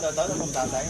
tới đó không tạm sáng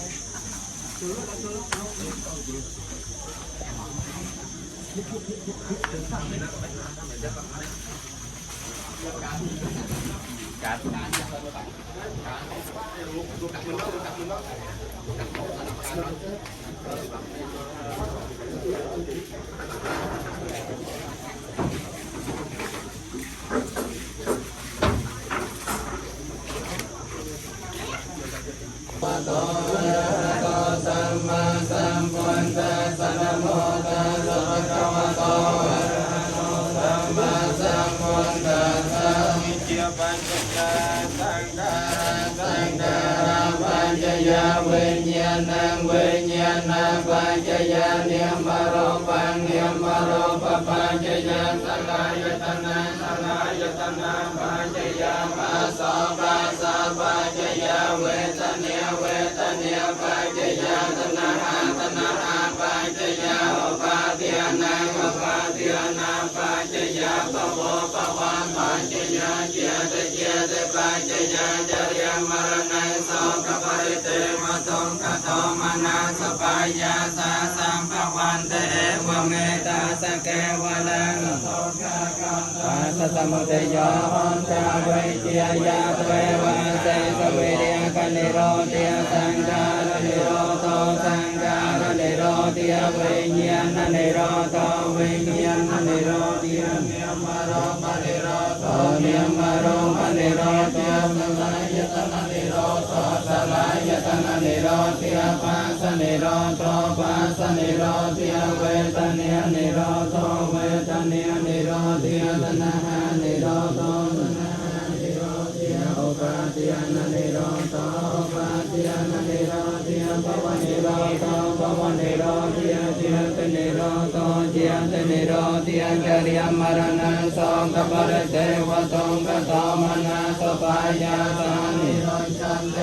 เทียนจริยมรณะโสกปริเทวตงกตมนาสปายาสานิโรจันเต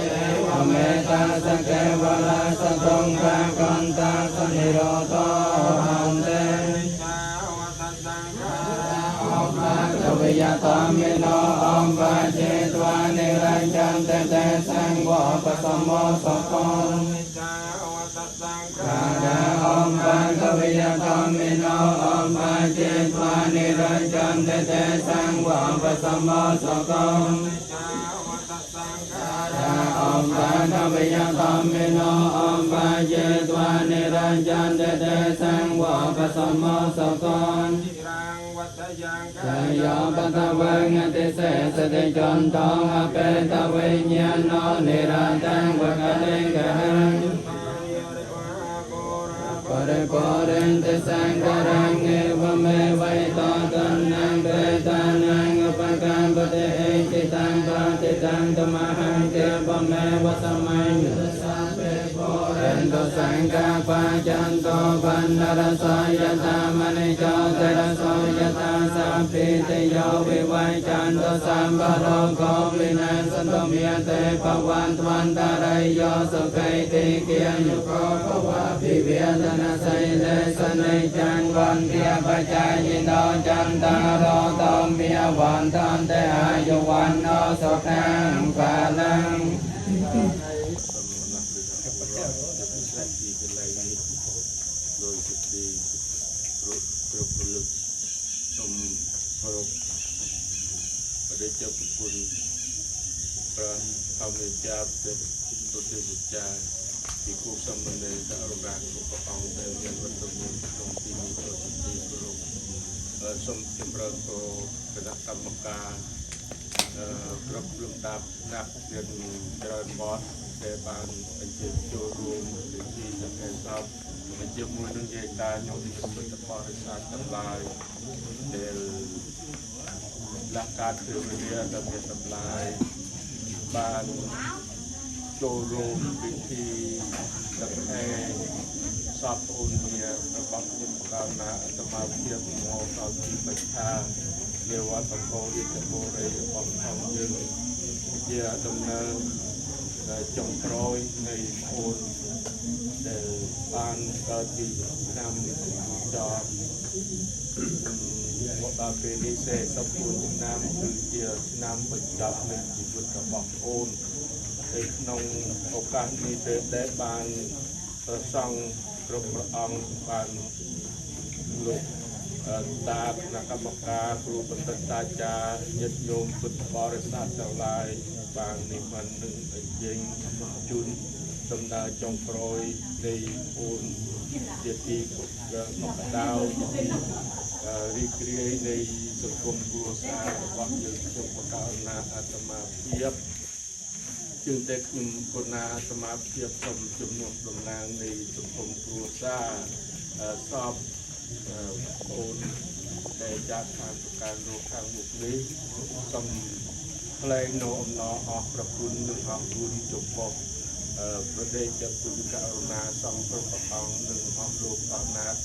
วเมตาสเกวลาสตงกากันตาสนิโรโตหันเตกวิยตามิโนอมปะเจตวานิรันจันเตเตสังวะปะสมโมสกลกาดาอมปะกวิยตามิโนอมปะเจตวานิรันจันเตเตสังวะปะสมโมสกลอมปะกวิยตามิโนอมปะเจตวานิรันจันเตเตสังวะปะสมโมสกลชายาปตะเวงติเสสติจันทองอเปตะเวญญาณนิรันตังวะกะเลกะหังปะริปุเรนติสังกรังเอวเมวัยตตันนังเปตานังอุปกัมปะเตเอติตังปะติตังตมหังเกปะเมวะสมัยยุตสัพเพโพเรนตุสังกาปะจันโตปันนรสายตามณิโจเตระโสยตาสัพพิติโยวิวัยจันโตสัมปะโรโควินัสสันโตเมียเตภวันตวันตารายโยสุขัยติเกียญยุโกภวะภิเวทนาไสเลสนัยจังวันเทียปจายโนจันตารโตเมียวันตันเตอายุวันโนสุขังภาลังโดยจุดดีกรุบลึกชมเคารพประเดชเจ้าคุณพระธรรมจาเตตุเตจิจาที่คู่สมบัติในอารมณ์ของพระองค์ในเรียนวันตรงนี้ตรงที่มีตัวจุดดีกรุบสมจำเริญโตคณะกรรมการกรุบลำดับนักเรียนเจริญบอสแต่บางเป็นเจ้าโจรวมหรือที่จะเป็นทรัพย์มันจะมูลนึงเหตุการณ์ยกที่สมบูรณ์บริษัททำลายเดลหลักการคือเรียนระเบียบทำลายบางโจรมวิธีตัดแห่สอบอุนเนียระบบยุติการนาอัตมาเพียรมองเราที่ประชาเรียกว่าตะโกนที่จะโบเรย์บอกทองยืนเยี่ยดำเนินจงโปรยในโอนเดลบานกาจีนำจอวัดเป็นนิเศษสมบูรณ์นำคือเยี่ยนำบรรดาในชีวิตระบบโอนในนงโอกาสมีเศษได้บานประสังกรมประองบานลุกตาคณะกรรมการครูปฏิตาจารย์ญาติโยมพุทธบริษัททั้งหลายบางในวันหนึ่งยิงจุนดำนาจงโปรยในปูนเจดีย์นกดาวรีเกรียในสังคมครัวซาวัดยืนจงประกาศนาอาตมาเพียบจึงได้คุณคนนาอาตมาเพียบสมจำนวนดำนางในสังคมครัวซาสอบโอนแต่จากทางการโลกทางบุคลิกสมเพลงโนมนอออกประคุณหนึ่งออกคุณจบปกประเดชจะคุณกรุณาสองพระประกองหนึ่งออกโลกตอนนัด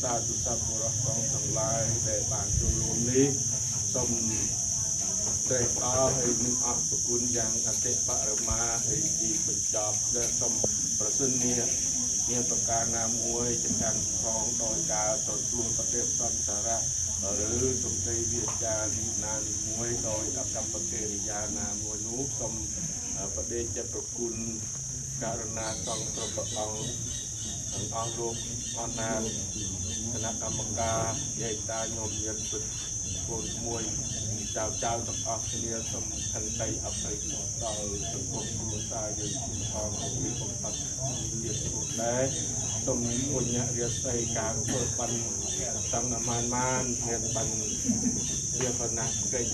สาธุสัพพุระกองทั้งหลายแต่บางจุลนี้สมได้ต่อให้หนึ่งออกประคุณอย่างอเตปะระมาให้ดีเป็นจอบและสมประสิทธิ์เนี่ยประการนามวยจากการครองโดยการต่อสู้ประเทศสันสาระหรือสมเด็จวิจารณ์นานมวยโดยอักรรมเกริยานามวยนุสมประเดชจะประคุณการณาต้องประกอบทั้งอารมณ์อนาคณะกรรมการใหญ่ตาโยมยันสุดโกนมวยเจ้าต้องออกเนียสมคันใจอับไปต่อสังคมครัวซาเดือดทองมีความตัดเดียดสุดและสมมุญญาเรียใส่การเปิดปันตั้งน้ำมันเรียนปันเรียกนักเกย